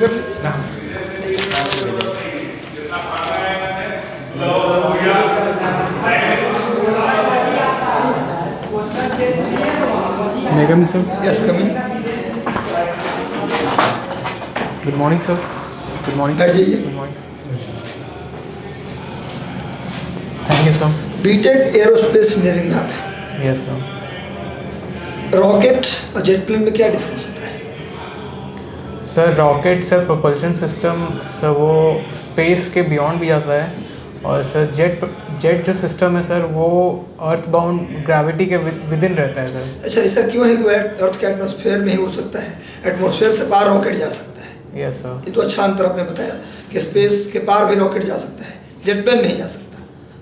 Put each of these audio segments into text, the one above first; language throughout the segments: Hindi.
May I come in, sir? Yes, come in. Good morning, sir. Good morning. बैठ जाइए। Good morning. Thank you, sir. B Tech aerospace engineering में आप हैं। Yes, sir. रॉकेट और जेट प्लेन में क्या डिफरेंस होता है? Sir rocket sir propulsion system sir वो स्पेस के बियॉन्ड भी जाता है, और सर जेट जो सिस्टम है सर वो अर्थ बाउंड ग्रेविटी के विद इन रहता है सर। अच्छा, ऐसा क्यों है कि वो अर्थ के एटमॉस्फेयर में ही उड़ सकता है, एटमॉस्फेयर से पार रॉकेट जा सकता है? Yes sir. ये तो अच्छा अंतर आपने बताया कि स्पेस के पार भी रॉकेट जा सकता है, जेट प्लेन नहीं जा सकता।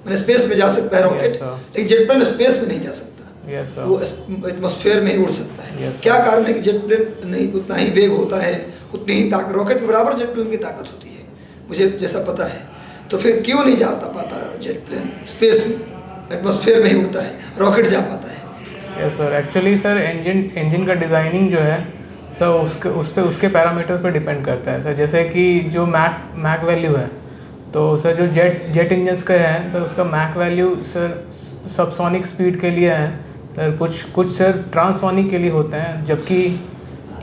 मैंने स्पेस में जा सकता है रॉकेट, लेकिन जेट प्लेन स्पेस में नहीं जा सकता। Yes sir. वो एटमॉस्फेयर में ही उड़ सकता है। Yes, क्या कारण है कि जेट प्लेन नहीं उतना ही वेग होता है, उतनी ही ताकत रॉकेट के बराबर जेट प्लेन की ताकत होती है, मुझे जैसा पता है। तो फिर क्यों नहीं जाता पाता जेट प्लेन स्पेस में, एटमॉस्फेयर में ही उड़ता है, रॉकेट जा पाता है? Yes sir, actually sir engine का डिज़ाइनिंग जो है सर उसके पैरामीटर्स पर डिपेंड करता है सर। जैसे कि जो मैक वैल्यू है, तो सर जो जेट इंजन्स का है सर उसका Mach value sir subsonic speed के लिए है सर, कुछ सर ट्रांससोनिक के लिए होते हैं, जबकि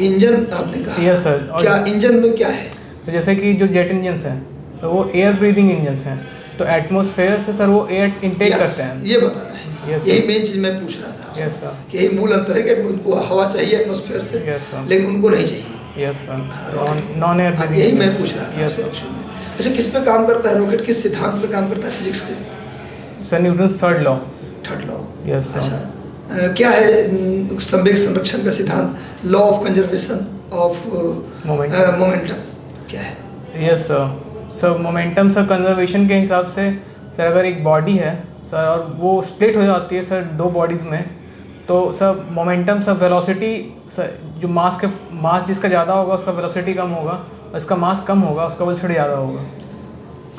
इंजन आपने कहा। Yes sir. क्या इंजन में क्या है? तो जैसे कि जो जेट इंजन्स हैं तो वो एयर ब्रीदिंग इंजन्स हैं, तो एटमॉस्फेयर से सर वो एयर इनटेक करते हैं। ये बताना है। Yes, यही sir. मेन चीज मैं पूछ रहा था आपसे। Yes sir. कि यही मूल अंतर है कि उनको हवा चाहिए एटमॉस्फेयर से, Yes, sir. लेकिन उनको नहीं चाहिए। Yes sir. Rocket non air हाँ, यही मैं पूछ रहा था यस आपसे सर। एक्चुअली में। अच्छा, किस पे काम करता है रॉकेट, किस सिद्धांत पे काम करता है फिजिक्स के? Sir Newton's third law. Third law. Yes sir. अच्छा, क्या है संवेग संरक्षण का सिद्धांत? Law of conservation of momentum क्या है? Yes sir. Sir momentum sir conservation के हिसाब से सर अगर एक बॉडी है सर और वो स्प्लिट हो जाती है सर दो बॉडीज़ में, तो sir momentum sir velocity sir जो मास जिसका ज़्यादा होगा उसका वेलोसिटी कम होगा, और इसका मास कम होगा उसका वेलोसिटी ज़्यादा होगा।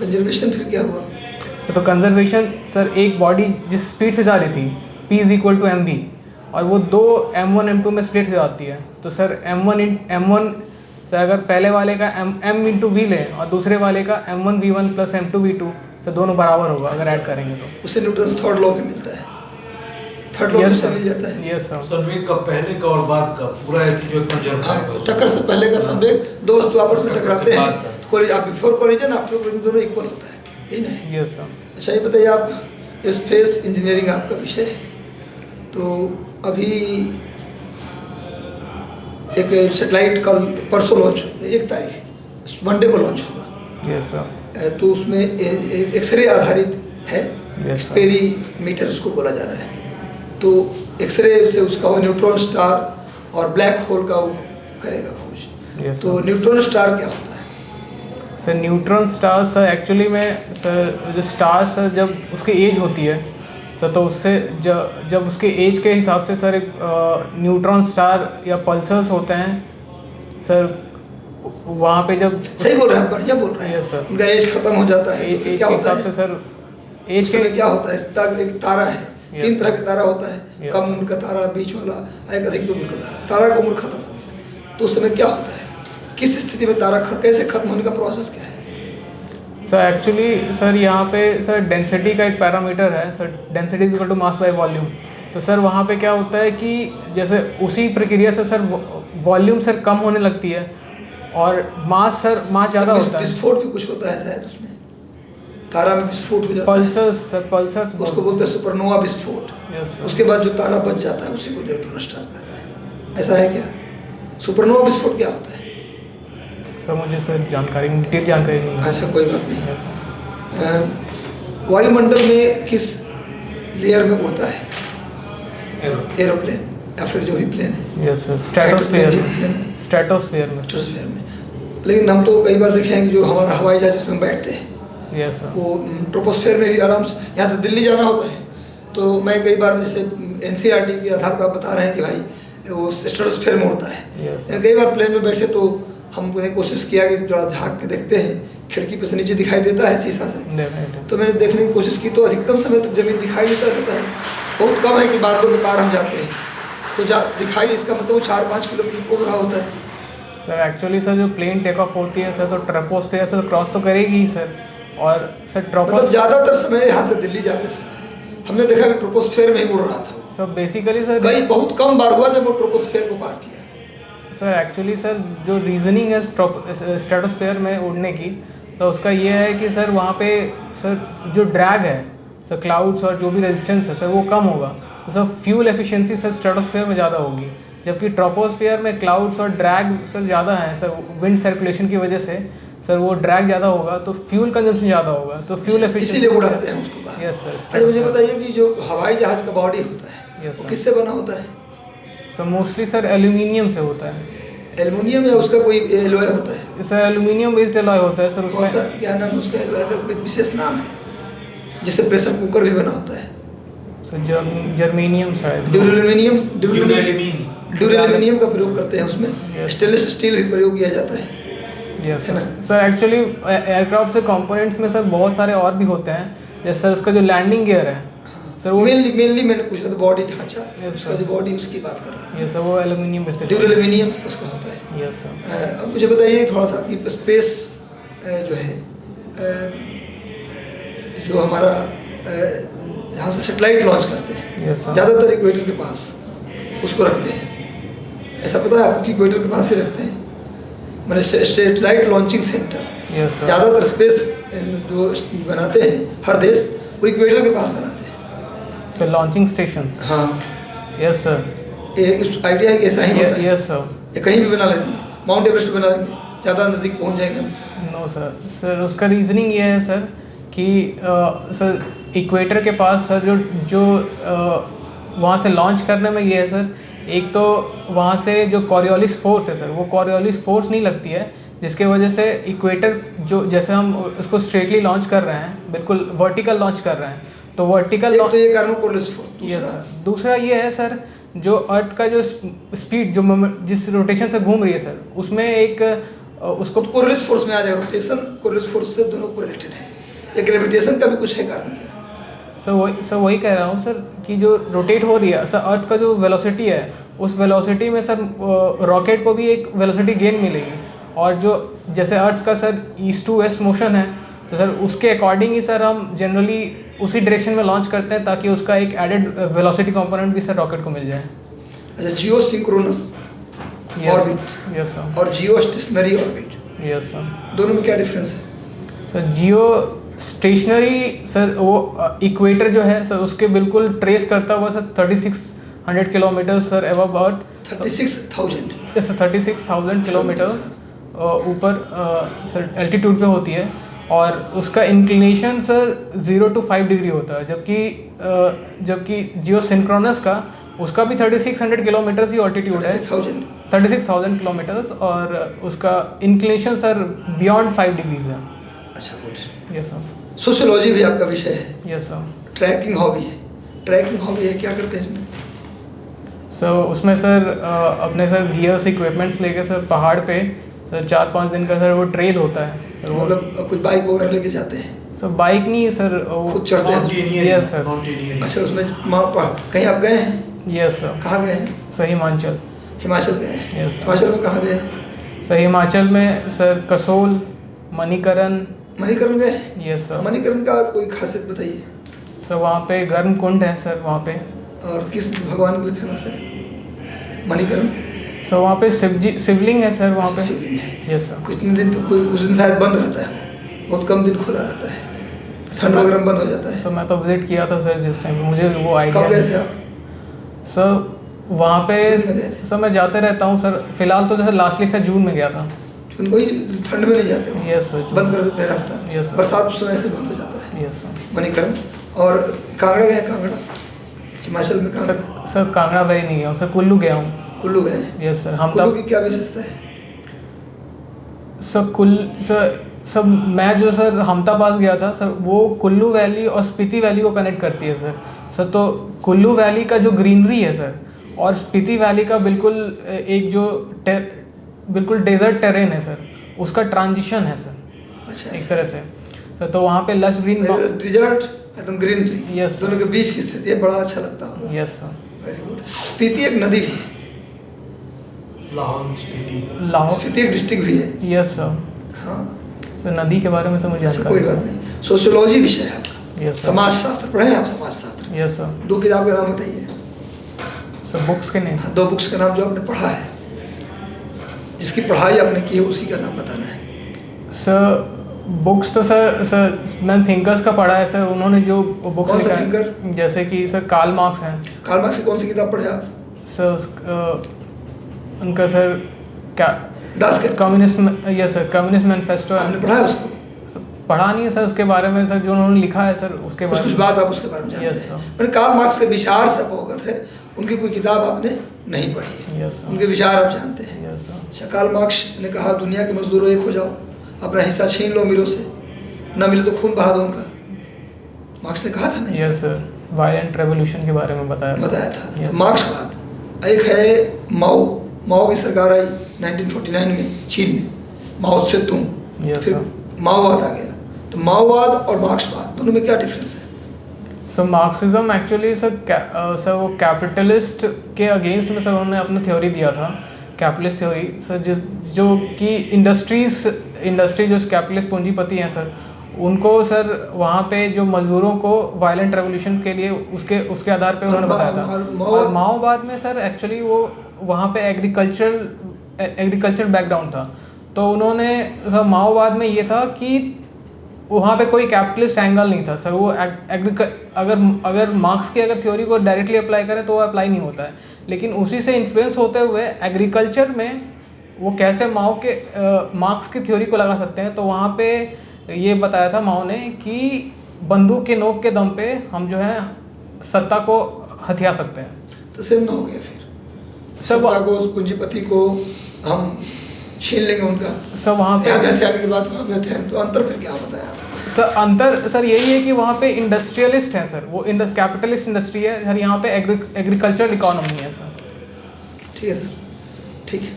कंजर्वेशन फिर क्या हुआ? तो कंजर्वेशन सर एक बॉडी जिस स्पीड से जा रही थी P=mv, और वो दो m1 m2 में स्प्लिट हो जाती है, तो सर m1 सर अगर पहले वाले का m/v लें और दूसरे वाले का m1v1 + m2v2 सर दोनों बराबर होगा अगर ऐड करेंगे तो। उसे न्यूटन्स थर्ड लॉ भी मिलता है, थर्ड लॉ से मिल जाता है। Yes sir. संवेग का पहले का और बाद का पूरा एक जो कंजर्व हाँ, है टक्कर से पहले का संवेग, दो वस्तु आपस में टकराते हैं तो आप बिफोर कोलिजन आफ्टर कोलिजन दोनों इक्वल होता है, यही ना? Yes sir. अच्छा, ये बताइए, आप स्पेस इंजीनियरिंग आपका विषय है, तो अभी एक सैटेलाइट कल परसों लॉन्च, 1 तारीख मंडे को लॉन्च होगा। Yes sir. तो उसमें एक्सरे आधारित है, Yes, एक्सपेरीमीटर उसको बोला जा रहा है। तो एक्सरे से उसका वो न्यूट्रॉन स्टार और ब्लैक होल का वो करेगा खोज। यस तो न्यूट्रॉन स्टार क्या होता है? Sir neutron star sir actually में सर जो स्टार सर जब उसकी एज होती है सर, तो उससे जब उसके एज के हिसाब से सर एक न्यूट्रॉन स्टार या पल्सर्स होते हैं सर, वहाँ पे जब सही बोल रहे हैं, बढ़िया बोल रहे हैं। Yes, sir. उनका एज खत्म हो जाता है, एज तो के क्या होता हिसाब है? से सर एज उस समय क्या होता है? एक तारा है, Yes, 3 तरह sir. का तारा होता है, Yes, कम sir. उम्र का तारा, बीच वाला, एक अधिक उम्र का तारा। तारा का उम्र खत्म हो गई, तो उस समय क्या होता है? किस स्थिति में तारा कैसे खत्म होने का प्रोसेस क्या है? सर एक्चुअली सर यहाँ पे सर डेंसिटी का एक पैरामीटर है sir, density equal to mass by volume. तो सर वहाँ पे क्या होता है कि जैसे उसी प्रक्रिया से सर वॉल्यूम सर कम होने लगती है और मास ज़्यादा होता है। विस्फोट भी कुछ होता है शायद उसमें, तारा में विस्फोट हो जाता है, पल्सर्स उसको बोलते हैं सुपरनोवा विस्फोट। Yes sir. उसके बाद जो तारा बच जाता है उसी को न्यूट्रॉन स्टार कहता है, ऐसा है क्या? सुपरनोवा विस्फोट क्या होता है? सर मुझे सर डिटेल जानकारी नहीं है। अच्छा, कोई बात नहीं। Yes sir. वायुमंडल में किस लेयर में उड़ता है एरोप्लेन या फिर जो भी प्लेन है? Yes sir. स्ट्रेटोस्फीयर में। स्ट्रेटोस्फीयर में। लेकिन हम तो कई बार देखे हैं कि जो हमारा हवाई जहाज जिसमें बैठते हैं यस सर। वो ट्रोपोस्फीयर में भी आराम से, यहाँ से दिल्ली जाना होता है तो मैं कई बार जैसे NCERT के आधार पर बता रहे हैं कि भाई वो स्ट्रेटोस्फीयर में उड़ता है। Yes, sir. कई बार प्लेन में बैठे तो हमने कोशिश किया कि थोड़ा झाँक के देखते हैं, खिड़की पे से नीचे दिखाई देता है शीशा से, तो मैंने देखने की कोशिश की तो अधिकतम समय तक जमीन दिखाई देता रहता है। बहुत कम है कि बादलों के पार हम जाते हैं तो दिखाई, इसका मतलब वो 4-5 किलोमीटर उड़ रहा होता है। सर एक्चुअली सर जो प्लेन टेक ऑफ होती है सर तो ट्रोपोस्फेयर से क्रॉस तो करेगी ही सर, और सर मतलब ट्रोपोस्फेयर ज़्यादातर समय यहाँ से दिल्ली जाते समय हमने देखा कि ट्रोपोस्फेयर में ही उड़ रहा था। सर बेसिकली सर कई बहुत कम बार हुआ जब वो ट्रोपोस्फेयर को पार किया। सर एक्चुअली सर जो रीजनिंग है स्ट्रेटोस्फेयर में उड़ने की सर उसका ये है कि सर वहाँ पे सर जो ड्रैग है सर क्लाउड्स और जो भी रेजिस्टेंस है सर वो कम होगा, तो sir fuel efficiency sir stratosphere में ज़्यादा होगी, जबकि ट्रोपोस्फेयर में क्लाउड्स और ड्रैग सर ज़्यादा है सर विंड सर्कुलेशन की वजह से सर वो ड्रैग ज़्यादा होगा तो फ्यूल कंजम्पशन ज़्यादा होगा, तो फ्यूल एफिशिएंसी इसीलिए उड़ाते हैं उसको बाहर। Yes sir. अच्छा मुझे बताइए कि जो हवाई जहाज का बॉडी होता है Yes, वो sir. किससे बना होता है? सर मोस्टली सर एल्यूमिनियम से होता है एल्युमिनियम या उसका कोई एलॉय होता है? सर, एल्यूमिनियम बेस्ड एलॉय होता है सर कौन सा, उसमें। क्या नाम है उसका एलॉय का? एक विशेष नाम है जिससे प्रेशर कुकर भी बना होता है। सर जर्मेनियम शायद। ड्यूरेल्यूमिनियम ड्यूरेल्यूमिनियम का प्रयोग करते हैं उसमें। Yes. स्टेनलेस स्टील भी प्रयोग किया जाता है। यस है ना? सर एक्चुअली एयरक्राफ्ट से कंपोनेंट्स में सर बहुत सारे और भी होते हैं, जैसे सर उसका जो लैंडिंग गियर है सर वो मेनली मैंने पूछा था बॉडी ढांचा, Yes, उसका sir. जो बॉडी उसकी बात कर रहा था। ये सर वो एल्यूमिनियम बेस्ड। ड्यूरेल्यूमिनियम उसका होता है। Yes sir. अब मुझे बताइए थोड़ा सा कि स्पेस जो है जो हमारा यहाँ से सेटेलाइट लॉन्च करते हैं Yes, sir. ज़्यादातर इक्वेटर के पास उसको रखते हैं, ऐसा पता है आपको कि इक्वेटर के पास ही रखते हैं? मैंने satellite launching centre yes sir. ज़्यादातर स्पेस जो बनाते हैं हर देश वो इक्वेटर के पास बनाते हैं। Sir launching stations. हाँ, यस सर। इस आइडिया है कि ऐसा ही होता है। Yes sir. ये कहीं भी बना लेंगे, माउंट एवरेस्ट भी बना लेंगे, ज़्यादा नज़दीक पहुँच जाएंगे हम। नो सर, सर उसका रीजनिंग ये है सर कि सर इक्वेटर के पास सर जो वहाँ से लॉन्च करने में ये है सर, एक तो वहाँ से जो कॉरियोलिस फोर्स है सर वो कॉरियोलिस फोर्स नहीं लगती है, जिसके वजह से इक्वेटर जो जैसे हम उसको स्ट्रेटली लॉन्च कर रहे हैं, बिल्कुल वर्टिकल लॉन्च कर रहे हैं, तो वर्टिकल एक तो ये कारण कोरियोलिस फोर्स। Yes sir. दूसरा ये है सर जो अर्थ का जो स्पीड जो जिस रोटेशन से घूम रही है सर उसमें एक उसको कोरियोलिस फोर्स में आ जाएगा। रोटेशन कोरियोलिस फोर्स से दोनों कोरिलेटेड है। ये ग्रेविटेशन का भी कुछ है कारण क्या? सर वही कह रहा हूँ सर कि जो रोटेट हो रही है सर अर्थ का जो वेलोसिटी है उस वेलोसिटी में सर रॉकेट को भी एक वेलोसिटी गेन मिलेगी, और जो जैसे अर्थ का sir east to west motion है तो सर उसके अकॉर्डिंग ही सर हम जनरली उसी डायरेक्शन में लॉन्च करते हैं ताकि उसका एक एडेड वेलोसिटी कंपोनेंट भी सर रॉकेट को मिल जाए। अच्छा, geosynchronous orbit yes sir. और geostationary orbit, yes sir. दोनों में क्या डिफरेंस है? सर जियो स्टेशनरी सर वो इक्वेटर जो है सर उसके बिल्कुल ट्रेस करता हुआ सर 3600 किलोमीटर सर एबव अर्थ। 36,000। यस सर, 36,000 किलोमीटर्स ऊपर सर एल्टीट्यूड पे होती है, और उसका इंक्लिनेशन सर 0 to 5 डिग्री होता है, जबकि जियो सिंक्रोनस का उसका भी 3600 किलोमीटर्स ही ऑल्टीट्यूड है, 36,000 किलोमीटर्स, और उसका इंक्लिनेशन सर बियॉन्ड 5 डिग्रीज है। अच्छा, गुड। Yes sir. सोशियोलॉजी भी आपका विषय है। Yes sir. ट्रैकिंग हॉबी है। ट्रैकिंग हॉबी है, क्या करते हैं इसमें? सर उसमें सर अपने सर गियर्स इक्विपमेंट्स लेके सर पहाड़ पे सर 4-5 दिन का सर वो ट्रेल होता है सर। वो मतलब कुछ बाइक वगैरह लेके जाते हैं? सर बाइक नहीं है सर, वो खुद चढ़ते हैं? Yes sir. अच्छा, उसमें कहीं आप गए हैं? Yes sir. कहाँ गए हैं? सर हिमाचल। हिमाचल गए हैं? Yes sir. हिमाचल में कहाँ गए हैं? सर हिमाचल में सर कसोल, मणिकरण। मणिकरण गए हैं? Yes sir. मणिकरण का कोई खासियत बताइए। सर वहाँ पे गर्म कुंड है सर वहाँ पे। और किस भगवान के लिए फेमस है मणिकरण? सर वहाँ पे शिवलिंग है सर वहाँ पे। शिवलिंग है। Yes sir. कुछ दिन तो उस दिन शायद बंद रहता है, बहुत कम दिन खुला रहता है, ठंड वगैरह में बंद हो जाता है। सर मैं तो विजिट किया था सर जिस टाइम, मुझे वो आइडिया। कब गए थे आप? सर वहाँ पे जून में गए थे? सर मैं जाते रहता हूँ सर, फिलहाल तो सर लास्टली सर जून में गया था। जून को ही? ठंड में नहीं जाते हो? Yes sir. बंद कर देते हैं रास्ता? Yes sir. बरसात समय से बंद हो जाता है। Yes sir. मणिकरण। और कांगड़ा गए? कांगड़ा हिमाचल में कहाँ गए? सर कांगड़ा वैली नहीं गया हूँ सर, कुल्लू गया हूँ। कुल्लू गए हैं? Yes sir. हम कुल्लू तब की क्या विशेषता है? सर मैं जो सर हमता पास गया था सर, वो कुल्लू वैली और स्पीति वैली को कनेक्ट करती है सर। तो कुल्लू वैली का जो ग्रीनरी है सर और स्पीति वैली का बिल्कुल एक जो बिल्कुल डेजर्ट टेरेन है सर, उसका ट्रांजिशन है सर। अच्छा, एक तरह से सर, तो वहाँ पे लश ग्रीन। डिजर्ट एकदम ग्रीनरी। यस दोनों के बीच की स्थिति है, बड़ा अच्छा लगता है। Yes sir. Very good. Spiti एक नदी भी है। लाहौल स्पीति। लाहौल स्पीति एक डिस्ट्रिक्ट भी है। Yes sir. हाँ, सर नदी के बारे में सर मुझे अच्छा जानकारी कोई बात नहीं। सोशियोलॉजी विषय है आपका। Yes sir. समाजशास्त्र पढ़े हैं आप? समाजशास्त्र। Yes sir. 2 किताब का नाम बताइए। सर बुक्स के नेम। 2 बुक्स का नाम जो आपने पढ़ा है, जिसकी पढ़ाई आपने की है, उसी का नाम बताना है। सर बुक्स तो सर मैंने थिंकर्स का पढ़ा है सर। उन्होंने जो बुक्स कौन सा लिखा थिंकर? है जैसे कि सर कार्ल मार्क्स हैं कार्ल मार्क्स की कौन सी किताब पढ़े आप? सर। उनका सर क्या दास के communist, yes sir, communist manifesto आपने पढ़ा है उसको? पढ़ा नहीं है सर उसके बारे में सर, जो उन्होंने लिखा है सर उसके बारे कुछ में। बात आप उसके बारे में जानते Yes, हैं? sir. मैंने कार्ल मार्क्स के विचार से अवगत है, उनकी कोई किताब आपने नहीं पढ़ी है। Yes, sir. उनके विचार आप जानते हैं। Yes sir. अच्छा, कार्ल मार्क्स ने कहा दुनिया के मजदूरों एक हो जाओ, अपना हिस्सा छीन लो अमीरों से, न मिले तो खून बहा दो उनका। मार्क्स ने कहा था नहीं? Yes sir. वायलेंट रेवोल्यूशन के बारे में बताया था। Yes, तो मार्क्स बाद एक है माओ की सरकार आई 1949 में चीन में, माओ से तुम, Yes, फिर sir. माओवाद आ गया। तो माओवाद और मार्क्सवाद दोनों में क्या डिफरेंस है? सर मार्क्सिज्म एक्चुअली सर वो कैपिटलिस्ट के अगेंस्ट में सर उन्होंने अपना थ्योरी दिया था, कैपिटलिस्ट थ्योरी सर, जो कि इंडस्ट्री जो कैपिटलिस्ट पूंजीपति हैं सर, उनको सर वहाँ पे जो मजदूरों को वायलेंट रेवोल्यूशंस के लिए उसके आधार पे उन्होंने बताया था। और माओवाद में सर एक्चुअली वो वहाँ पे एग्रीकल्चर बैकग्राउंड था। तो उन्होंने सर माओवाद में ये था कि वहाँ पे कोई कैपिटलिस्ट एंगल नहीं था सर। वो अगर मार्क्स की अगर थ्योरी को डायरेक्टली अप्लाई करें तो वो अप्लाई नहीं होता है, लेकिन उसी से इन्फ्लुएंस होते हुए एग्रीकल्चर में वो कैसे मार्क्स की थ्योरी को लगा सकते हैं। तो वहाँ पे ये बताया था माओ ने कि बंदूक के नोक के दम पे हम जो है सत्ता को हथिया सकते हैं। तो सेम ना हो गया फिर सत्ता को, उस पूंजीपति को हम छीन लेंगे उनका। सर वहाँ पे हथियाने की बात, वहाँ पे हथियाने, तो अंतर फिर क्या बताया? सर अंतर सर यही है कि वहाँ पे इंडस्ट्रियलिस्ट हैं सर, वो कैपिटलिस्ट इंडस्ट्री है सर, यहाँ पे एग्रीकल्चरल इकोनॉमी है सर। ठीक है सर, ठीक है।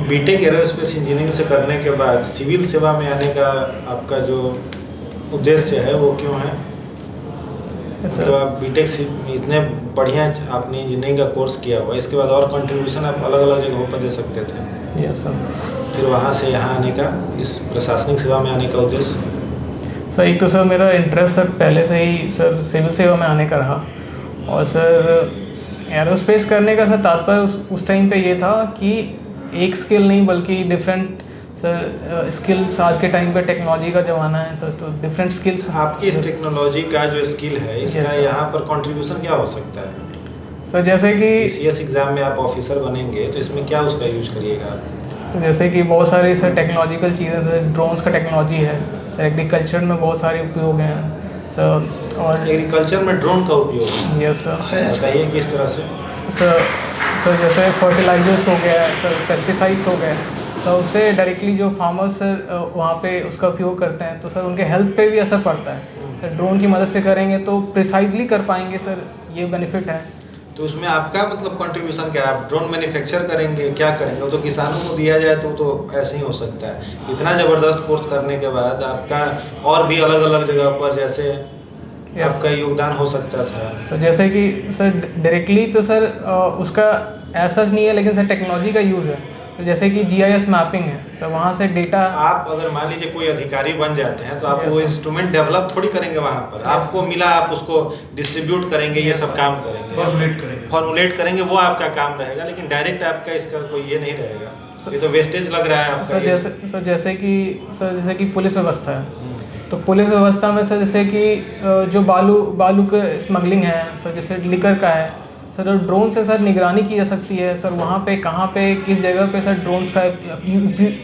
बीटेक एरोस्पेस इंजीनियरिंग से करने के बाद सिविल सेवा में आने का आपका जो उद्देश्य है वो क्यों है? तो आप बीटेक से इतने बढ़िया आपने इंजीनियरिंग का कोर्स किया हुआ, इसके बाद और कंट्रीब्यूशन आप अलग अलग जगहों पर दे सकते थे। Yes sir. फिर वहाँ से यहाँ आने का, इस प्रशासनिक सेवा में आने का उद्देश्य? सर एक तो सर मेरा इंटरेस्ट सर पहले से ही सर सिविल सेवा में आने का रहा, और सर एरोस्पेस करने का सर तात्पर्य उस टाइम पे ये था कि एक स्किल नहीं बल्कि डिफरेंट सर स्किल्स, आज के टाइम पे टेक्नोलॉजी का ज़माना है सर, तो डिफरेंट स्किल्स। आपकी इस टेक्नोलॉजी का जो स्किल है इसका यहाँ पर कंट्रीब्यूशन क्या हो सकता है? सर जैसे कि सीएस एग्ज़ाम में आप ऑफिसर बनेंगे तो इसमें क्या उसका यूज करिएगा? सर जैसे कि बहुत सारी सर टेक्नोलॉजिकल चीज़ें सर, ड्रोन्स का टेक्नोलॉजी है सर, एग्रीकल्चर में बहुत सारे उपयोग हैं सर। और एग्रीकल्चर में ड्रोन का उपयोग? Yes sir. बताइए किस तरह से? सर जैसे फर्टिलाइजर्स हो गया सर, पेस्टिसाइड्स हो गए, तो उससे डायरेक्टली जो फार्मर्स सर वहाँ पे उसका उपयोग करते हैं तो सर उनके हेल्थ पे भी असर पड़ता है सर। ड्रोन की मदद से करेंगे तो प्रिसाइजली कर पाएंगे सर, ये बेनिफिट है। तो उसमें आपका मतलब कंट्रीब्यूशन क्या है? आप ड्रोन मैन्युफैक्चर करेंगे, क्या करेंगे? वो तो किसानों को दिया जाए तो ऐसे ही हो सकता है। इतना ज़बरदस्त कोर्स करने के बाद आपका और भी अलग अलग जगह पर जैसे आपका योगदान हो सकता था। सर जैसे कि सर डायरेक्टली तो सर उसका ऐसा नहीं है, लेकिन सर टेक्नोलॉजी का यूज़ है। तो जैसे कि GIS मैपिंग है सर, वहाँ से डेटा आप अगर मान लीजिए कोई अधिकारी बन जाते हैं तो आप वो इंस्ट्रूमेंट डेवलप थोड़ी करेंगे वहाँ पर। आपको मिला, आप उसको डिस्ट्रीब्यूट करेंगे, ये सब काम करेंगे, फॉर्मुलेट करेंगे, वो आपका काम रहेगा। लेकिन डायरेक्ट आपका इसका कोई ये नहीं रहेगा। ये तो वेस्टेज लग रहा है आपका। सर जैसे कि पुलिस व्यवस्था है, तो पुलिस व्यवस्था में सर जैसे कि जो बालू का स्मगलिंग है सर, जैसे लिकर का है सर, ड्रोन से सर निगरानी की जा सकती है सर। वहाँ पे कहाँ पे किस जगह पे सर ड्रोन्स का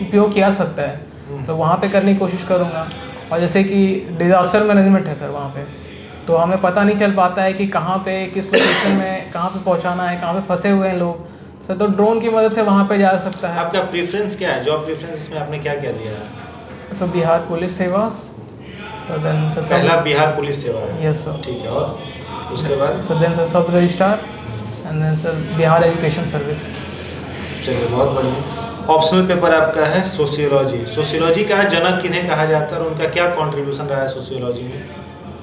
उपयोग किया सकता है सर, वहाँ पे करने की कोशिश करूँगा। और जैसे कि डिज़ास्टर मैनेजमेंट है सर, वहाँ पे तो हमें पता नहीं चल पाता है कि कहाँ पे किस पोजीशन में कहाँ पे पहुँचाना है, कहाँ पे फंसे हुए हैं लोग सर, तो ड्रोन की मदद से वहाँ पे जा सकता है। आपका प्रेफरेंस क्या है? जॉब प्रेफरेंस इसमें आपने क्या क्या दिया है? सर बिहार पुलिस सेवा सर, देन सर पहला बिहार पुलिस सेवा है। Yes sir. ठीक है, और उसके बाद sir then sir sub registrar, and then sir Bihar education service. चलिए बहुत बढ़िया। ऑप्शनल पेपर आपका है सोशियोलॉजी। सोशियोलॉजी का जनक किन्हें कहा जाता है और उनका क्या कंट्रीब्यूशन रहा है सोशियोलॉजी में?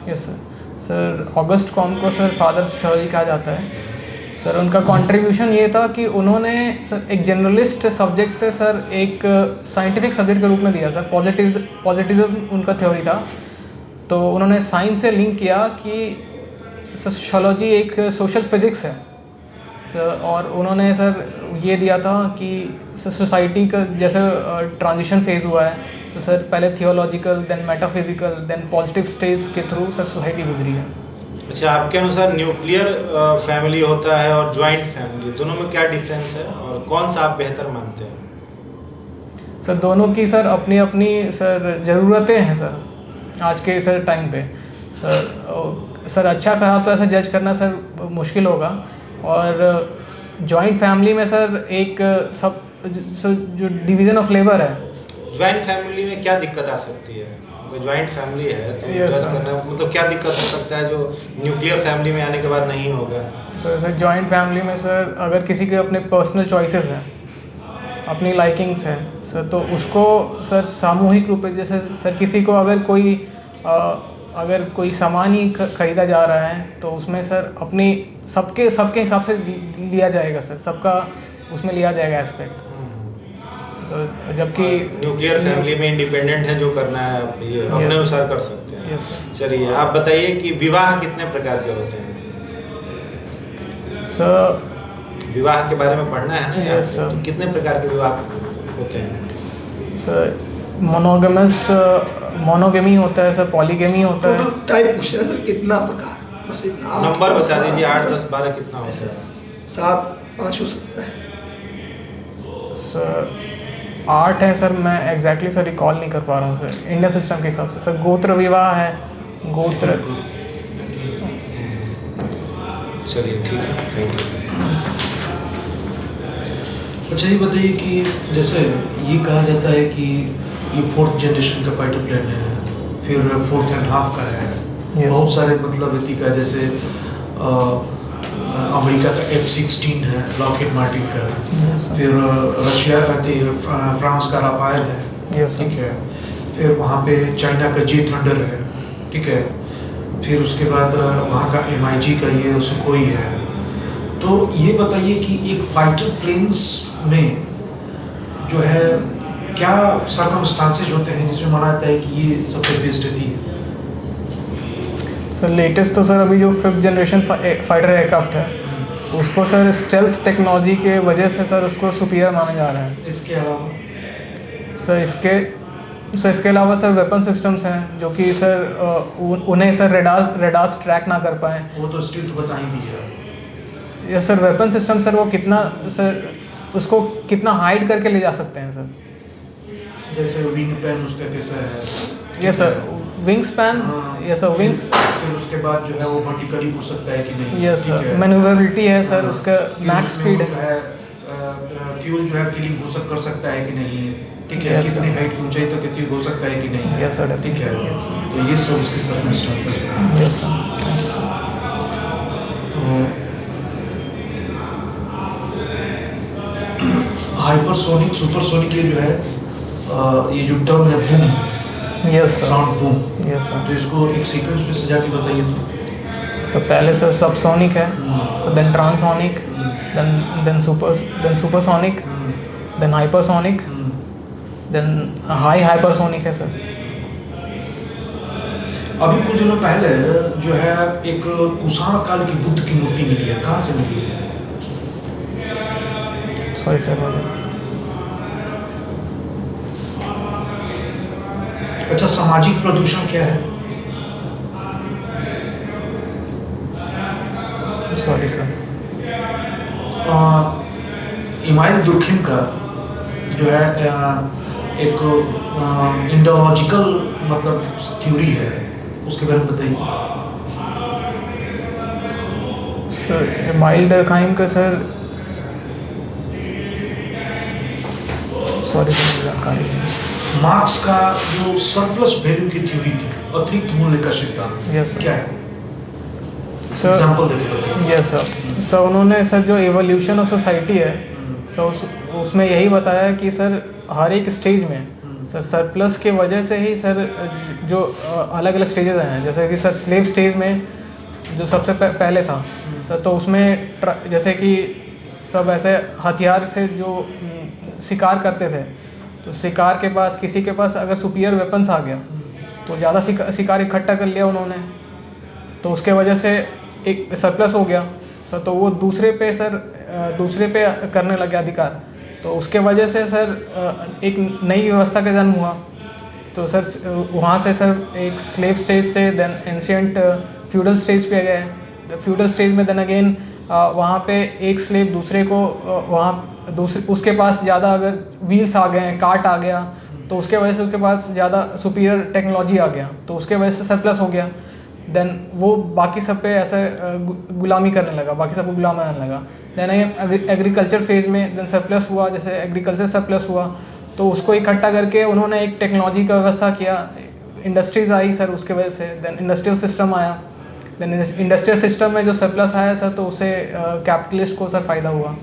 Yes sir. Sir August com को सर फादर ऑफ सोशियोलॉजी कहा जाता है सर उनका कंट्रीब्यूशन ये था कि उन्होंने सर एक जनरलिस्ट सब्जेक्ट से सर एक साइंटिफिक सब्जेक्ट के रूप में दिया सर, पॉजिटिविज्म उनका थ्योरी था। तो उन्होंने साइंस से लिंक किया कि सोशियोलॉजी एक सोशल फिज़िक्स है सर, और उन्होंने सर ये दिया था कि सोसाइटी का जैसे ट्रांजिशन फेज़ हुआ है, तो सर पहले theological, then metaphysical, then positive stage के थ्रू सर सोसाइटी गुजरी है। अच्छा, आपके अनुसार न्यूक्लियर फैमिली होता है और जॉइंट फैमिली, दोनों में क्या डिफरेंस है और कौन सा आप बेहतर मानते हैं? सर दोनों की सर अपनी अपनी सर ज़रूरतें हैं सर आज के सर टाइम पे। सर अच्छा खराब तो ऐसा जज करना सर मुश्किल होगा। और जॉइंट फैमिली में सर एक सब जो डिवीज़न ऑफ लेबर है। जॉइंट फैमिली में क्या दिक्कत आ सकती है? अगर जॉइंट फैमिली है तो Yes, जज sir. करना मतलब क्या दिक्कत हो सकता है जो न्यूक्लियर फैमिली में आने के बाद नहीं होगा? सर जॉइंट फैमिली में सर अगर किसी के अपने पर्सनल चॉइसेस हैं, अपनी लाइकिंग्स हैं सर, तो उसको सर सामूहिक रूप से, जैसे सर किसी को अगर कोई सामान ही खरीदा जा रहा है तो उसमें सर अपनी सबके हिसाब से लिया जाएगा सर, सबका उसमें लिया जाएगा एस्पेक्ट। जबकि न्यूक्लियर फैमिली में इंडिपेंडेंट है, जो करना है आप ये अपने अनुसार कर सकते हैं। Yes sir. चलिए आप बताइए कि विवाह कितने प्रकार के होते हैं? सर विवाह के बारे में पढ़ना है ना यार, Yes, sir. तो कितने प्रकार के विवाह होते हैं? सर मोनोगेमी होता है सर, पॉलीगेमी होता है। टोटल टाइप पूछ रहे हैं सर, कितना प्रकार, बस इतना। नंबर बता दीजिए, 8, 10, 12 कितना होता है? 7, 5 हो सकता है सर। 8 है सर, मैं एग्जैक्टली सर रिकॉल नहीं कर पा रहा हूँ सर इंडियन सिस्टम के हिसाब से। सर गोत्र विवाह है, गोत्र। चलिए ठीक है, थैंक यू। अच्छा ये बताइए कि जैसे ये कहा जाता है कि ये 4th जनरेशन का फाइटर प्लेन है, फिर 4th एंड हाफ का है। Yes. बहुत सारे मतलब इति का, जैसे अमेरिका का F-16 है, लॉकहीड मार्टिन का, Yes, sir. फिर रशिया फ्रांस का राफेल है, Yes, sir. ठीक है, फिर वहाँ पे चाइना का जे थंडर है, ठीक है, फिर उसके बाद वहाँ का MiG का ये सुखोई है। तो ये बताइए कि एक फाइटर प्लेन्स में जो है क्या सर्कमस्टांसेस होते हैं जिसमें माना जाता है कि ये सबसे बेस्ट रहती है? सर लेटेस्ट तो सर अभी जो 5th जनरेशन फाइटर एयरक्राफ्ट है, उसको सर स्टेल्थ टेक्नोलॉजी के वजह से सर उसको सुपीरियर माना जा रहा है। इसके अलावा सर इसके अलावा सर वेपन सिस्टम्स हैं जो कि सर उन्हें सर रेडार्स ट्रैक ना कर पाएँ। वो तो स्टिल तो बता ही दीजिए। Yes sir, weapon system sir वो कितना सर उसको कितना हाइड करके ले जा सकते हैं सर। जैसे विंग पैन उसका कैसा है? Yes sir, wing span. Yes sir, wings. फिर उसके बाद जो है वो वर्टिकली उड़ सकता है कि नहीं? यस सर, मैन्यूवरेबिलिटी है सर, हाँ, उसका फिर मैक्स उसमें स्पीड वो है। फ्यूल जो है फिलिंग हो कर सकता है कि नहीं, ठीक है, Yes, कितनी sir. हाइट की ऊंचाई तक इतनी हो सकता है कि नहीं? Yes, sir. ठीक है। Yes, sir. तो ये सब उसके सर्कमस्टेंसेस हैं। Yes sir. हाइपरसोनिक, सुपरसोनिक, ये जो है ये जो टर्म है boom, yes sir. Sound boom, yes sir. तो इसको एक सीक्वेंस में सजा के बताइए तो। सर पहले सर सबसोनिक है, sir then transonic, then supersonic, then hypersonic, then hypersonic है सर। अभी कुछ दिनों पहले जो है एक कुषाण काल की बुद्ध की मूर्ति मिली है, कहाँ से मिली है? Sorry sir. अच्छा, सामाजिक प्रदूषण क्या है? Sorry sir. इमाइल दुर्खिम का जो है एक इंडोलॉजिकल मतलब थ्योरी है, उसके बारे में बताइए। सर इमाइल डर्कहाइम का सर, सॉरी सर जानकारी नहीं। मार्क्स का जो सरप्लस वैल्यू की थ्योरी थी, अतिरिक्त मूल्य का सिद्धांत, Yes, sir. क्या है? सर एग्जांपल देके बताइए। Yes sir. सर उन्होंने सर जो एवोल्यूशन ऑफ सोसाइटी है सर उसमें यही बताया कि सर हर एक स्टेज में सर सरप्लस के वजह से ही सर जो अलग अलग स्टेजेस हैं, जैसे कि सर स्लेव स्टेज में जो सबसे पहले था सर तो उसमें जैसे कि सब ऐसे हथियार से जो शिकार करते थे, तो शिकार के पास किसी के पास अगर सुपीरियर वेपन्स आ गया तो ज़्यादा शिकार इकट्ठा कर लिया उन्होंने, तो उसके वजह से एक सरप्लस हो गया सर, तो वो दूसरे पे करने लगे अधिकार, तो उसके वजह से सर एक नई व्यवस्था का जन्म हुआ। तो सर वहाँ से सर एक स्लेव स्टेज से देन एंशियंट फ्यूडल स्टेज पे गए। फ्यूडल स्टेज में देन अगेन वहाँ पे एक स्लेव दूसरे को उसके पास ज़्यादा अगर व्हील्स आ गए, कार्ट आ गया, तो उसके वजह से उसके पास ज़्यादा सुपीरियर टेक्नोलॉजी आ गया, तो उसके वजह से सरप्लस हो गया। देन वो बाकी सब पे ऐसे गुलामी करने लगा, बाकी सबको गुलाम बनाने लगा। देन एग्रीकल्चर फेज़ में देन सरप्लस हुआ, जैसे एग्रीकल्चर सरप्लस हुआ तो उसको इकट्ठा करके उन्होंने एक टेक्नोलॉजी का व्यवस्था किया, इंडस्ट्रीज़ आई सर उसके वजह से, देन इंडस्ट्रियल सिस्टम आया। देन इंडस्ट्रियल सिस्टम में जो सरप्लस आया सर तो उससे कैपिटलिस्ट को सर फ़ायदा हुआ।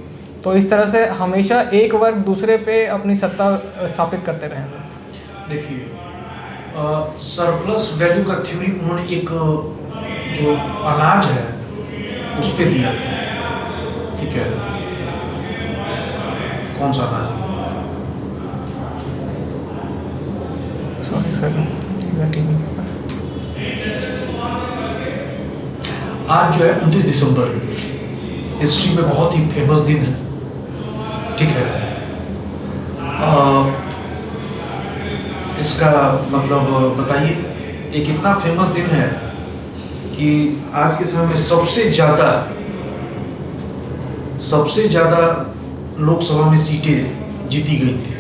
तो इस तरह से हमेशा एक वर्ग दूसरे पे अपनी सत्ता स्थापित करते रहे सर। देखिए सरप्लस वैल्यू का थ्योरी उन्होंने एक जो अनाज है उस पे दिया, ठीक है, कौन सा अनाज? सॉरी सर, आज जो है 29 दिसंबर हिस्ट्री में बहुत ही फेमस दिन है, ठीक है। इसका मतलब बताइए, एक इतना फेमस दिन है कि आज के समय में सबसे ज़्यादा लोकसभा में सीटें जीती गई थी।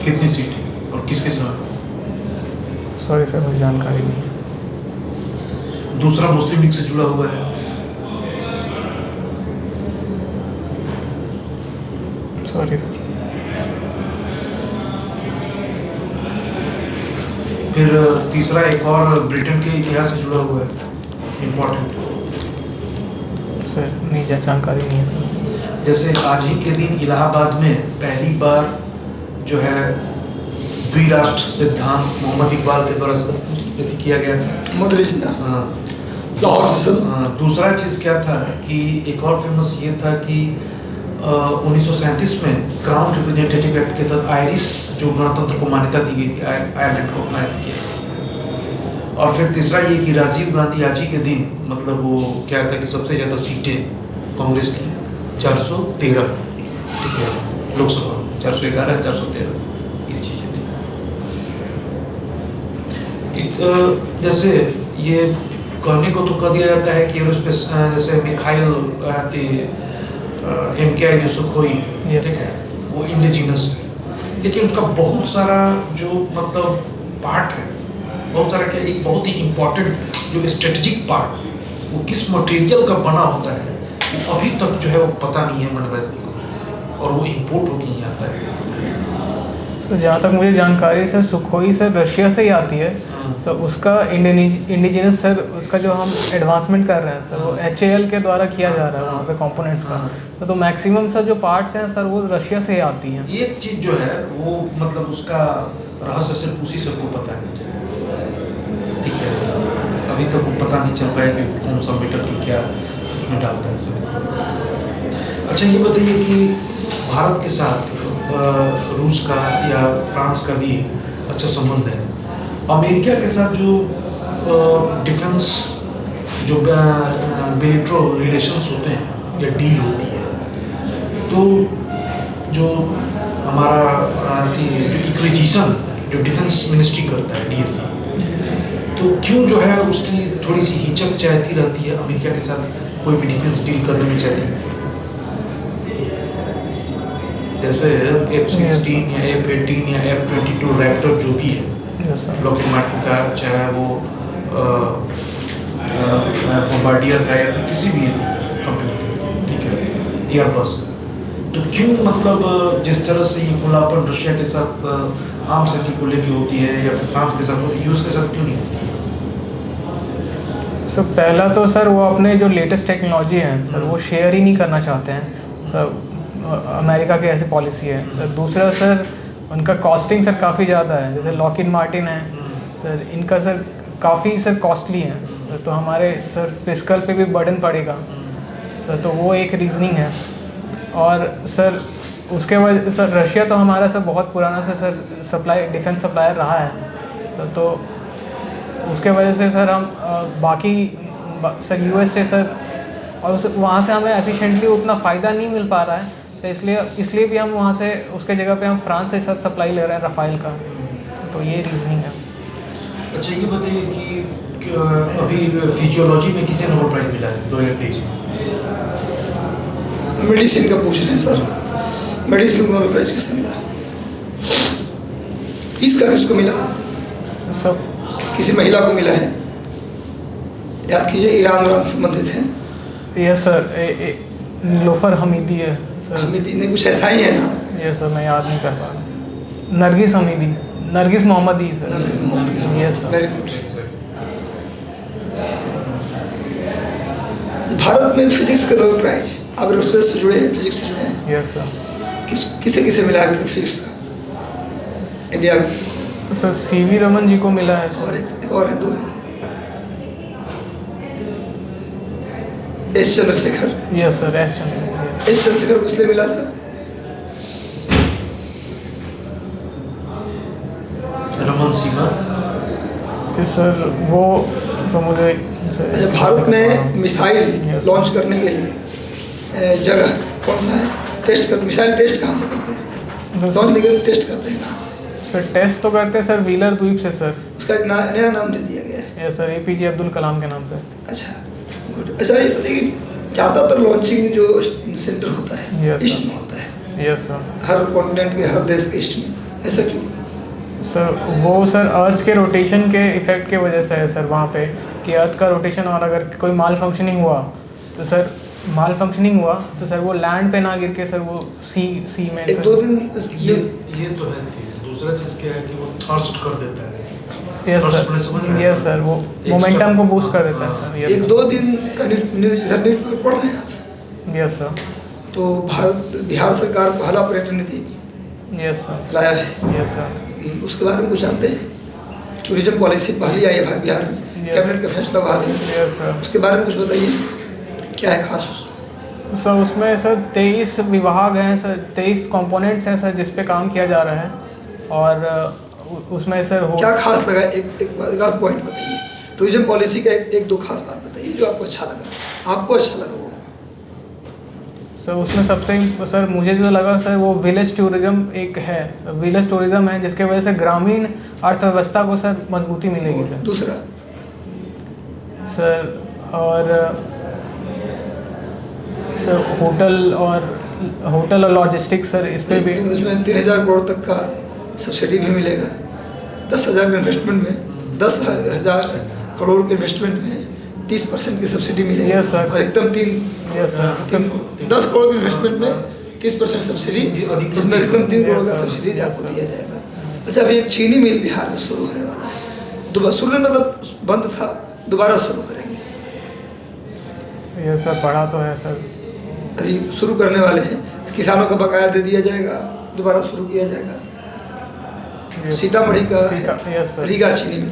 कितनी सीटें और किसके समय? सॉरी सर, मुझे जानकारी नहीं है। दूसरा मुस्लिम लीग से जुड़ा हुआ है। Sorry sir. फिर तीसरा एक और ब्रिटेन के इतिहास से जुड़ा हुआ है, इम्पोर्टेंट। सर नहीं, जानकारी नहीं है सर। जैसे आज ही के दिन इलाहाबाद में पहली बार जो है द्विराष्ट्र सिद्धांत मोहम्मद इकबाल के द्वारा किया गया था, मुदरिजना। हाँ। लाहौर सेशन। दूसरा चीज़ क्या था कि एक और फेमस ये था कि 1937 में क्राउन रिप्रेजेंटेटिव एक्ट के तहत आयरिश जो गणतंत्र को मान्यता दी गई थी, आयरलैंड को अपनाया किया। और फिर तीसरा ये कि राजीव गांधी आज ही के दिन, मतलब वो क्या था कि सबसे ज़्यादा सीटें कांग्रेस की 413, ठीक है, लोकसभा 411 413 ये चीज़ें थी। जैसे ये कहने को तो कह दिया जाता है कि एरोस्पेस जैसे मिखाइल MKI जो सुखोई, ठीक है, वो इंडिजिनस है, लेकिन उसका बहुत सारा जो मतलब पार्ट है, बहुत सारा क्या, एक बहुत ही इम्पोर्टेंट जो स्ट्रेटेजिक पार्ट वो किस मटेरियल का बना होता है वो अभी तक जो है वो पता नहीं है मनोवैज्ञानिक को, और वो इम्पोर्ट होकर ही आता है। सर जहाँ तक मुझे जानकारी सर, सुखोई सर रशिया से ही आती है सर। उसका इंडिजिनस सर, उसका जो हम एडवांसमेंट कर रहे हैं सर वो HAL के द्वारा किया जा रहा है वहाँ पे कंपोनेंट्स का। तो मैक्सिमम सर जो पार्ट्स हैं सर वो रशिया से ही आती हैं। एक चीज़ जो है वो मतलब उसका रहस्य सिर्फ उसी सबको पता है, ठीक है, अभी तक वो पता नहीं चल रहा है कि कौन सा मीटर की क्या उसमें डालता है सब। अच्छा ये बताइए कि भारत के साथ रूस का या फ्रांस का भी अच्छा संबंध है, अमेरिका के साथ जो डिफेंस जो बिलेटरल रिलेशंस होते हैं या डील होती है, तो जो हमारा जो इक्विजिशन जो डिफेंस मिनिस्ट्री करता है DSC, तो क्यों जो है उसकी थोड़ी सी हिचक चाहती रहती है अमेरिका के साथ कोई भी डिफेंस डील करने में चाहती है? जैसे F-16 या F-18 या F-22 रैप्टर जो भी है लॉकहीड मार्टिन का, चाहे वो बॉम्बार्डियर का या फिर किसी भी कंपनी का, ठीक है, एयरबस का, तो क्यों मतलब जिस तरह से ये खुलापन रशिया के साथ आर्म्स नीति को लेके होती है या फिर फ्रांस के साथ, यूएस के साथ क्यों नहीं होती है? सर पहला तो सर वो अपने जो लेटेस्ट टेक्नोलॉजी है सर वो शेयर ही नहीं करना चाहते हैं सर, अमेरिका की ऐसी पॉलिसी है सर। दूसरा सर उनका कॉस्टिंग सर काफ़ी ज़्यादा है, जैसे लॉकहीड मार्टिन है सर, इनका सर काफ़ी सर कॉस्टली है सर तो हमारे सर फिस्कल पे भी बर्डन पड़ेगा सर, तो वो एक रीज़निंग है। और सर उसके वजह सर रशिया तो हमारा सर बहुत पुराना से सर सप्लाई डिफेंस सप्लायर रहा है सर, तो उसके वजह से सर हम बाकी सर यूएस से सर और वहाँ से हमें एफिशिएंटली उतना फ़ायदा नहीं मिल पा रहा है, तो इसलिए भी हम वहाँ से उसके जगह पे हम फ्रांस से सर सप्लाई ले रहे हैं रफ़ाइल का, तो ये रीज़निंग है। अच्छा ये बताइए कि अभी फिजियोलॉजी में किसे नोबेल प्राइज़ मिला है 2023 में? मेडिसिन का पूछ रहे हैं सर, मेडिसिन नोबेल प्राइज किसने मिला? इसका किसको मिला? सब किसी महिला को मिला है, याद कीजिए, ईरान से संबंधित है। यस सर, नीलोफर हमीदी है सर। हमीदी ने कुछ ऐसा ही है ना? यस सर, मैं याद नहीं कर पा रहा। Narges Hamidi, Narges Mohammadi sir. Narges Mohammadi, yes sir. Very good. Bharat में फिजिक्स का नोबेल प्राइज, आप एरोस्पेस से जुड़े हैं, फिजिक्स से जुड़े हैं? Yes sir. किसे किसे मिला है अभी तक फिजिक्स का इंडिया में? सर सीवी रमन जी को मिला है और सर। एक और है, दो है, S Chandrashekhar. Yes sir, S Chandrashekhar. S Chandrashekhar को इसलिए मिला था, रमन सीमा। यस सर, वो तो मुझे अच्छा भारत में मिसाइल लॉन्च करने के लिए जगह कौन सा है? टेस्ट कर, मिसाइल टेस्ट कहाँ से करते हैं? लॉन्च नहीं करते, टेस्ट करते हैं कहाँ से? सर टेस्ट तो करते हैं सर व्हीलर द्वीप से सर। उसका एक नया नाम दे दिया गया है। Yes sir, APJ Abdul Kalam के नाम पे। अच्छा गुड। अच्छा ये बताइए, ज़्यादातर लॉन्चिंग जो सेंटर होता है Yes, ईस्ट sir. में होता है, यस सर। हर कॉन्टिनेंट के हर देश के ईस्ट में, ऐसा क्यों? सर वो सर अर्थ के रोटेशन के इफेक्ट के वजह से है सर वहाँ पे, कि अर्थ का रोटेशन और अगर कोई माल फंक्शनिंग हुआ तो सर वो लैंड पे ना गिर के सर वो सी में एक दो दिन ये तो है। दूसरा चीज़ क्या है कि वो थर्स्ट कर देता है। यस First सर, place समझ रहे हैं? यस सर, वो एक मोमेंटम step- को बूस्ट कर देता है हाँ, सर। एक यस दो दिन का न्यूज़ इधर न्यूज़ पेपर पढ़ रहे हैं आप? Yes sir. तो बिहार सरकार पहला पर्यटन नीति यस सर। लाया है, यस सर। उसके बारे में कुछ जानते हैं? टूरिज्म पॉलिसी पहली आई है बिहार में, कैबिनेट का फैसला हुआ है, यस सर। उसके बारे में कुछ बताइए, क्या है खास? सर उसमें सर 23 विभाग हैं सर, 23 कंपोनेंट्स हैं सर जिस पे काम किया जा रहा है, और उसमें सर क्या खास लगा? एक पॉइंट बताइए, टूरिज्म पॉलिसी का एक दो खास बात बताइए जो आपको अच्छा लगा वो। सर उसमें सबसे सर मुझे जो लगा सर वो विलेज टूरिज्म एक है सर, विलेज टूरिज्म है जिसके वजह से ग्रामीण अर्थव्यवस्था को सर मजबूती मिलेगी और सर। दूसरा सर और सर होटल और लॉजिस्टिक्स सर इस पे भी उसमें 3,000 करोड़ तक का सब्सिडी भी मिलेगा। 10,000 के इन्वेस्टमेंट में 10,000 करोड़ के इन्वेस्टमेंट में 30% की सब्सिडी मिलेगी। Yes, sir. अधिकतम 10 करोड़ के इन्वेस्टमेंट में 30% सब्सिडी, जिसमें अधिकतम 3 करोड़ का Yes, sir. सब्सिडी Yes, आपको sir. दिया जाएगा। अच्छा अभी एक चीनी मिल बिहार में शुरू होने वाला है, दोबारा शुरू मतलब बंद था, दोबारा शुरू करेंगे। ये सर पढ़ा तो है सर। अभी शुरू करने वाले हैं, किसानों का बकाया दे दिया जाएगा, दोबारा शुरू किया जाएगा। सीतामढ़ी का यस सर। रीगा चीनी मिल।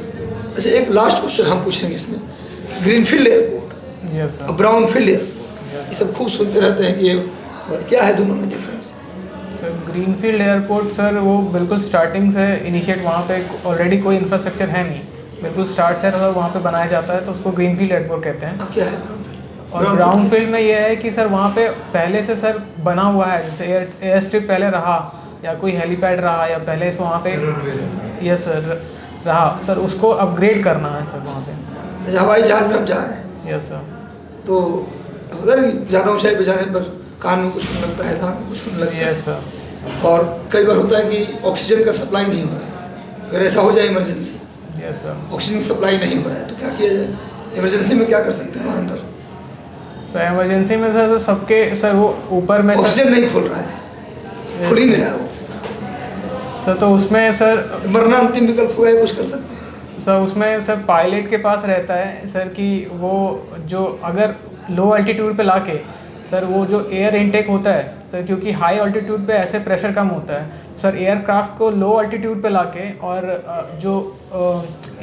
अच्छा एक लास्ट क्वेश्चन हम पूछेंगे इसमें, ग्रीनफील्ड एयरपोर्ट यस सर। और ब्राउनफील्ड एयरपोर्ट, ये सब खूब सुनते रहते हैं कि ये क्या है दोनों में difference? Sir greenfield airport sir वो बिल्कुल स्टार्टिंग से इनिशिएट, वहाँ पे ऑलरेडी कोई इंफ्रास्ट्रक्चर है नहीं, बिल्कुल स्टार्ट से वहाँ पे बनाया जाता है, तो उसको ग्रीनफील्ड एयरपोर्ट कहते हैं। अब क्या है? और ब्राउनफील्ड में ये है कि सर वहाँ पे पहले से सर बना हुआ है, जैसे एयर स्ट्रिप पहले रहा या कोई हेलीपैड रहा या पहले से वहाँ पे यस सर रहा सर, उसको अपग्रेड करना है सर वहाँ पे। अच्छा हवाई जहाज में हम जा रहे हैं यस सर। तो होता है ना ज़्यादा ऊंचाई पे जाने पर कान में कुछ सुन लगता है, नाक में कुछ सुन लगता है, यस सर। और कई बार होता है कि ऑक्सीजन का सप्लाई नहीं हो रहा है। अगर ऐसा हो जाए emergency, yes sir. Oxygen supply नहीं हो रहा है तो क्या किया जाए? इमरजेंसी में क्या कर सकते हैं वहाँ अंदर? सर इमरजेंसी में सर तो सबके सर वो ऊपर में ऑक्सीजन नहीं खुल रहा है, खुल ही नहीं रहा है वो, सर तो उसमें सर मरना अंतिम विकल्प होगा, कुछ कर सकते हैं? सर उसमें सर पायलट के पास रहता है सर कि वो जो अगर लो अल्टीट्यूड पे लाके सर वो जो एयर इनटेक होता है सर, क्योंकि हाई अल्टीट्यूड पे ऐसे प्रेशर कम होता है सर, एयरक्राफ्ट को लो अल्टीट्यूड पे लाके और जो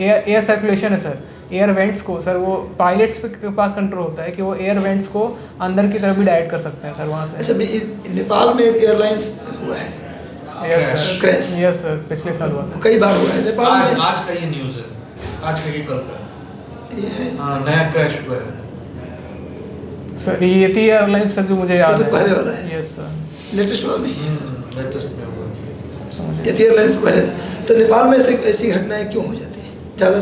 एयर सर्कुलेशन है सर, एयर वेंट्स को सर वो पायलट्स के पास कंट्रोल होता है कि वो एयर वेंट्स को अंदर की तरफ भी डायरेक्ट कर सकते हैं सर वहाँ से। अच्छा, नेपाल में एक एयरलाइंस हुआ है क्रैश। यस सर, पिछले साल हुआ था। कई बार हुआ है नेपाल में। आज का ये न्यूज़ है, आज का ये कल का ये है हाँ, नया क्रैश हुआ है सर। ये थी एयरलाइंस सर जो मुझे याद तो है। पहले वाला है, यस सर। लेटेस्ट वाला नहीं है। लेटेस्ट में हुआ ये थी एयरलाइंस पहले था। तो नेपाल में ऐसी घटनाएं क्यों हो जाती है?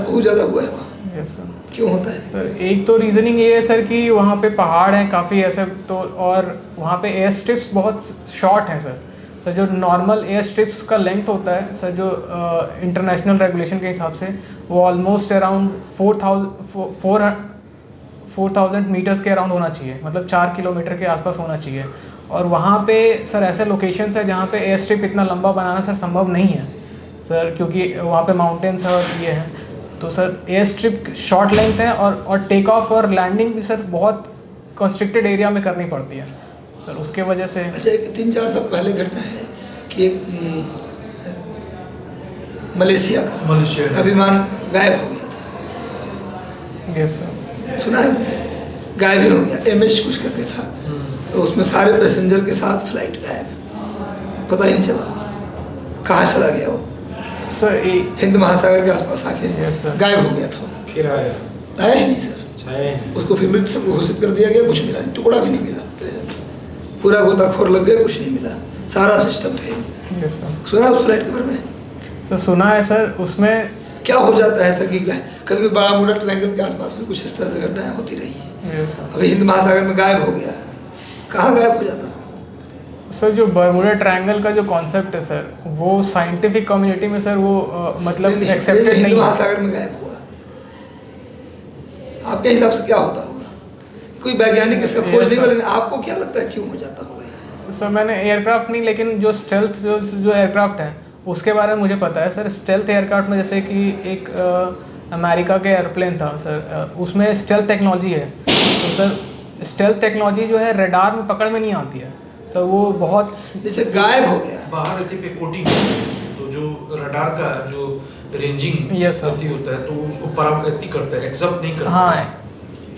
बहुत ज़्यादा हुआ है वहाँ, यस सर। क्यों होता है? सर एक तो रीज़निंग ये है सर कि वहाँ पे पहाड़ हैं काफ़ी ऐसे, तो और वहाँ पे एयर स्ट्रिप्स बहुत शॉर्ट हैं सर। जो नॉर्मल एयर स्ट्रिप्स का लेंथ होता है सर, जो इंटरनेशनल रेगुलेशन के हिसाब से वो ऑलमोस्ट अराउंड 4,000 मीटर्स के अराउंड होना चाहिए, मतलब 4 किलोमीटर के आसपास होना चाहिए। और वहाँ पे सर ऐसे लोकेशंस है जहाँ पे एयर स्ट्रिप इतना लंबा बनाना सर संभव नहीं है सर, क्योंकि वहाँ पे माउंटेन्स और ये हैं। तो sir air strip short length है और टेक ऑफ और लैंडिंग भी सर बहुत कंस्ट्रिक्टेड एरिया में करनी पड़ती है सर, उसके वजह से। अच्छा, 3-4 साल पहले घटना है कि एक मलेशिया का विमान गायब हो गया था। यस सर, सुना है? गायब ही हो गया, MH कुछ करके था, तो उसमें सारे पैसेंजर के साथ फ्लाइट गायब, पता ही नहीं चला कहाँ चला गया वो। सर हिंद महासागर के आसपास आके Yes, sir. गायब हो गया था। फिर आया ही नहीं सर, उसको फिर मृत घोषित कर दिया गया, कुछ मिला नहीं, टुकड़ा भी नहीं मिला, पूरा गोताखोर लग गया, कुछ नहीं मिला, सारा सिस्टम फेल। Yes sir. सुना है उस फ्लाइट के बारे में? सर सुना है सर, उसमें क्या हो जाता है सर कि कभी बरामुडा ट्रायंगल के आसपास में कुछ इस तरह से घटनाएं होती रही हैं। Yes sir. अभी हिंद महासागर में गायब हो गया, कहाँ गायब हो जाता है? सर जो बर्मुडा ट्रायंगल का जो कॉन्सेप्ट है सर, वो साइंटिफिक कम्युनिटी में सर वो मतलब एक्सेप्टेड हिंद नहीं है। महासागर में गायब हुआ, आपके हिसाब से क्या होता होगा? कोई वैज्ञानिक इसका खोज नहीं, लेकिन आपको क्या लगता है क्यों हो जाता होगा? सर मैंने एयरक्राफ्ट नहीं, लेकिन जो स्टेल्थ जो एयरक्राफ्ट हैं उसके बारे में मुझे पता है सर। स्टेल्थ एयरक्राफ्ट में जैसे कि एक अमेरिका के एयरप्लेन था सर, उसमें स्टेल्थ टेक्नोलॉजी है। तो सर स्टेल्थ टेक्नोलॉजी जो है रडार में पकड़ में नहीं आती है सर, वो बहुत जैसे गायब हो गया बाहर रहते पे कोटिंग, तो जो रडार का जो रेंजिंग होता है तो उसको परावर्ती करता है, एब्जॉर्ब नहीं करता। हाँ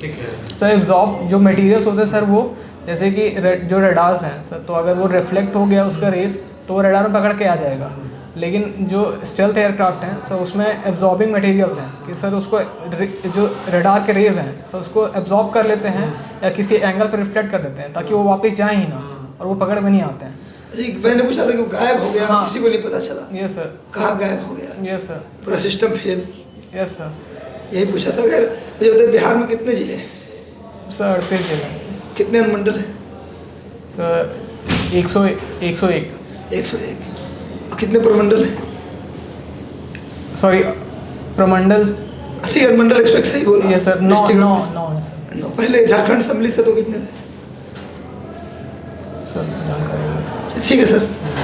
ठीक है सर, एब्जॉर्ब जो मटेरियल्स होते हैं सर, वो जैसे कि जो रडार्स हैं सर, तो अगर वो रिफ्लेक्ट हो गया उसका रेस तो वो रडार में पकड़ के आ जाएगा। लेकिन जो स्टेल्थ एयरक्राफ्ट हैं सर, उसमें एब्जॉर्बिंग मटेरियल्स हैं कि सर उसको जो रडार के रेज हैं सर उसको एब्जॉर्ब कर लेते हैं या किसी एंगल पर रिफ्लेक्ट कर देते हैं ताकि वो वापस जाए ही ना और वो पकड़ में नहीं आते हैं। जी, मैंने पूछा था कि वो गायब हो गया, हाँ। किसी को नहीं पता चला। Yes sir. कहाँ गायब हो गया? Yes sir. पूरा सिस्टम फेल। Yes sir. यही पूछा था। खैर मुझे बताइए, बिहार में कितने जिले हैं? सर 38 जिले हैं। कितने अनुमंडल हैं? सर 101। 101। और कितने प्रमंडल हैं? सॉरी, प्रमंडल। ठीक है, अनुमंडल 101 सही बोला। Yes sir. 9 District है office। सर। 9। पहले झारखंड असेंबली से तो कितने थे? सर जानकारी नहीं। ठीक है सर,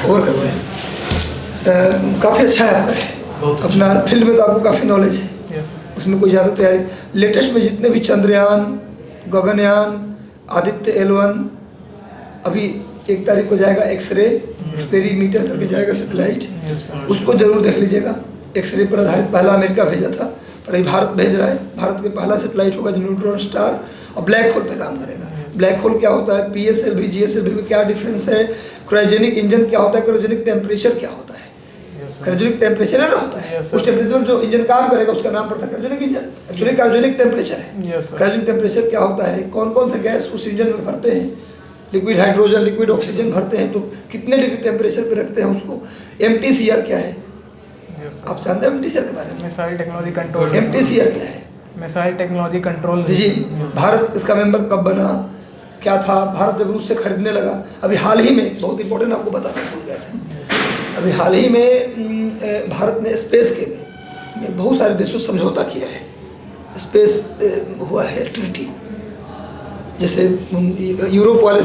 ओवर कर रहे हैं। काफ़ी अच्छा है आपका, अपना फील्ड में तो आपको काफ़ी नॉलेज है, यस उसमें कोई ज़्यादा तैयारी। लेटेस्ट में जितने भी चंद्रयान, गगनयान, आदित्य L1, अभी 1 तारीख को जाएगा एक्सरे एक्सपेरीमीटर करके जाएगा सैटेलाइट, उसको जरूर देख लीजिएगा। एक्सरे पर आधारित पहला अमेरिका भेजा था, पर अभी भारत भेज रहा है। भारत के पहला सैटेलाइट होगा जो न्यूट्रॉन स्टार और ब्लैक होल पे काम करेगा। ब्लैक होल क्या होता है, PSLV GSLV में क्या डिफरेंस है, क्रायोजेनिक इंजन क्या होता है, क्रायोजेनिक टेम्परेचर क्या होता है। क्रायोजेनिक टेम्परेचर है ना होता है, उस टेम्परेचर जो इंजन काम करेगा उसका नाम पड़ता है cryogenic engine. Actually cryogenic temperature है। क्रायोजेनिक टेम्परेचर क्या होता है, कौन कौन से गैस उस इंजन में भरते हैं, लिक्विड हाइड्रोजन, लिक्विड ऑक्सीजन भरते हैं, तो कितने डिग्री टेम्परेचर पे रखते हैं उसको। MTCR क्या है, आप जानते हैं MTCR के बारे में? Missile technology control. MTCR क्या है? Missile technology control. जी, भारत इसका मेंबर कब बना, क्या था, भारत जब रूस से खरीदने लगा। अभी हाल ही में, बहुत इंपॉर्टेंट आपको बताना भूल गए थे, अभी हाल ही में भारत ने स्पेस के में बहुत सारे देशों से समझौता किया है। स्पेस हुआ है ट्रीटी, जैसे यूरोप वाले